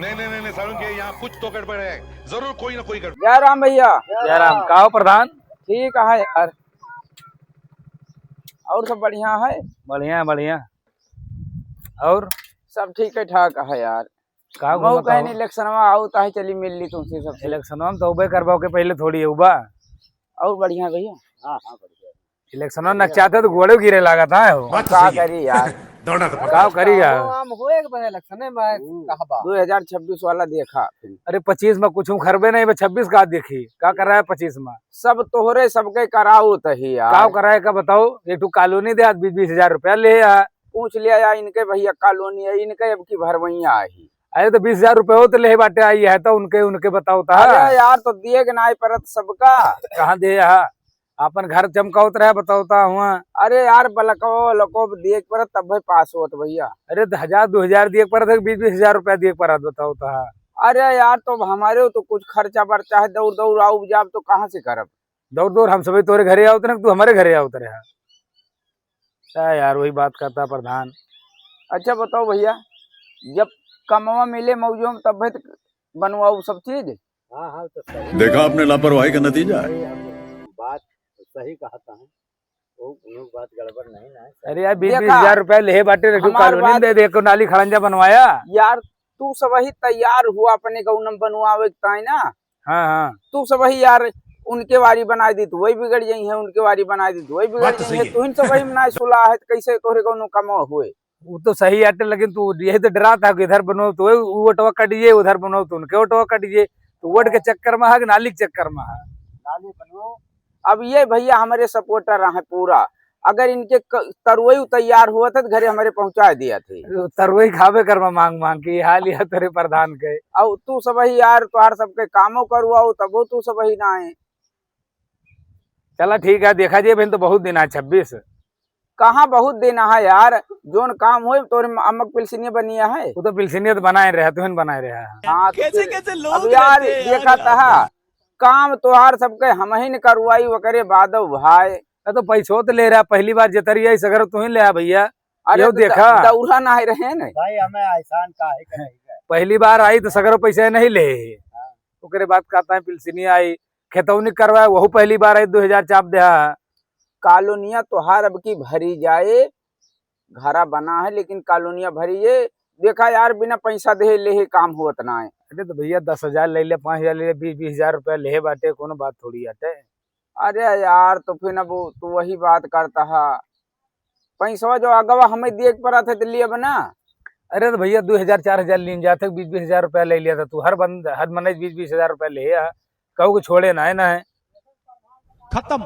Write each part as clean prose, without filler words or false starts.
नहीं सारुण के यहाँ कुछ तो गड़बड़ है, जरूर कोई ना कोई गड़बड़। जय राम भैया। जय राम। का हो प्रधान? ठीक है यार, और सब बढ़िया है? बढ़िया बढ़िया। और सब ठीक है ठाक है यार। का बहु कहीं इलेक्शन में आओ ताही चली मिल ली तुमसे सबसे। इलेक्शन में तो उबे करवाओ के पहले थोड़ी है उबा। और बढ़िया भैया। हाँ बढ़िया। इलेक्शन में नचाते तो घोड़े गिरे लगा था का करी यार। का करेगा? इलेक्शन में 2026 वाला देखा। अरे 25 में कुछ खरबे नहीं, 26 का देखी का कर रहा है 25 में। सब तोहरे सबके कराओ तही यार। का कर रहा है का बताओ? एक कॉलोनी दे 20-20 हजार रुपया ले आ। पूछ लिया यार इनके भैया कॉलोनी है इनके अब की भरवैया आई। अरे तो 20 हजार रुपये हो तो ले बाटे आई है तो उनके बताओ था। अरे यार तो दिए के ना परत सबका। कहाँ दे अपन घर चमकावत रहे बताओता हुआ। अरे यार बलको लको दिए पर तब भाई पास होत भैया। अरे 1000-2000 दिए पर 20-20 हजार रुपया दिए पर बताओता। अरे यार तो हमारे तो कुछ खर्चा बढ़ता है, दौड़ दौड़ आओ जाब तो कहाँ से करब? दौड़ दौड़ हम सभी तोरे घरे आओ तू हमारे घरे आओ रहा। क्या यार वही बात करता प्रधान। अच्छा बताओ भैया, जब कमवा मिले मौजों में तब भाई बनवाओ सब चीज। हाँ तो सही देखा आपने लापरवाही का नतीजा है। बात सही कहता है, वो बात गड़बड़ नहीं ना। अरे यार 20-20 हजार रुपया ले बाटे कॉलोनी दे को नाली खड़ंजा बनवाया। यार तू सब ही तैयार हुआ अपने गौनम बनवावे ना। हाँ तू सब ही यार उनके वारी बना दी तो वही बिगड़ जाई है, उनके वारी बना दी तो वही बिगड़ जाई है। तू इन सब ही ना सुला है कैसे तोरे को कम हुए? वो तो सही आटे, लेकिन तू यही तो डरा था कि इधर बनो तो वो टवा कटिए, उधर बनो तो उनके टवा कटिए। तो वोट के चक्कर में है, नाली के चक्कर में है। नाली बनवाओ। अब ये भैया हमारे सपोर्टर है पूरा। अगर इनके तरुई तैयार हुआ था तो घरे हमारे पहुंचा दिया थे। तरुई खावे कर मांग मांग के हाल ही तेरे प्रधान के। अब तू सब ही यार तुहार सबके कामों करवाओ तब तू सब ही ना है। चला ठीक है, देखा जाए तो बहुत दिन है 26। कहाँ बहुत दिन है यार, जोन काम हो तो अमक पिलसिनिया बनिया है। वो तो पिलसिनिया तो बनाए रहा, तुहन बनाए रहा। हाँ कैसे लोग अब यार देखा था काम तुहार सबके हम ही ने करवाई वकरे बादव भाई। तो पैसों तो ले रहा, पहली बार जतरिया सगर तू ही ले आ भैया। अरे देखा दौरा ना रहे न भाई, हमें आसान का है पहली बार आई तो सगर पैसे नहीं ले। ओकरे बात कहता है पिलसिनिया आई खेतौनी करवाए, वह पहली बार आई 2000 चाप दे। कॉलोनिया तुहार अब की भरी जाए, घरा बना है लेकिन कॉलोनिया भरी है। देखा यार बिना पैसा दे ले काम होत ना है। अरे तो भैया 10,000 ले ले, 5,000 ले ले, 20-20 हजार रुपया ले बाटे, कोनो बात थोड़ी आटे। अरे यार तो फिर अब तू वही बात करता है, पैसा जो अगवा हमें देख पड़ा था दिल्ली अब ना। अरे तो भैया 2,000-4,000 लीन जाते, 20-20 हजार रुपया ले लिया था तू। हर महीने 20-20 हजार रुपया ले आ, कहू को छोड़े ना है खत्म।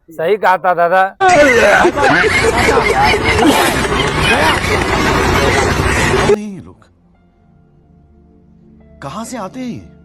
सही कहा था दादा। नहीं लोग कहाँ से आते हैं?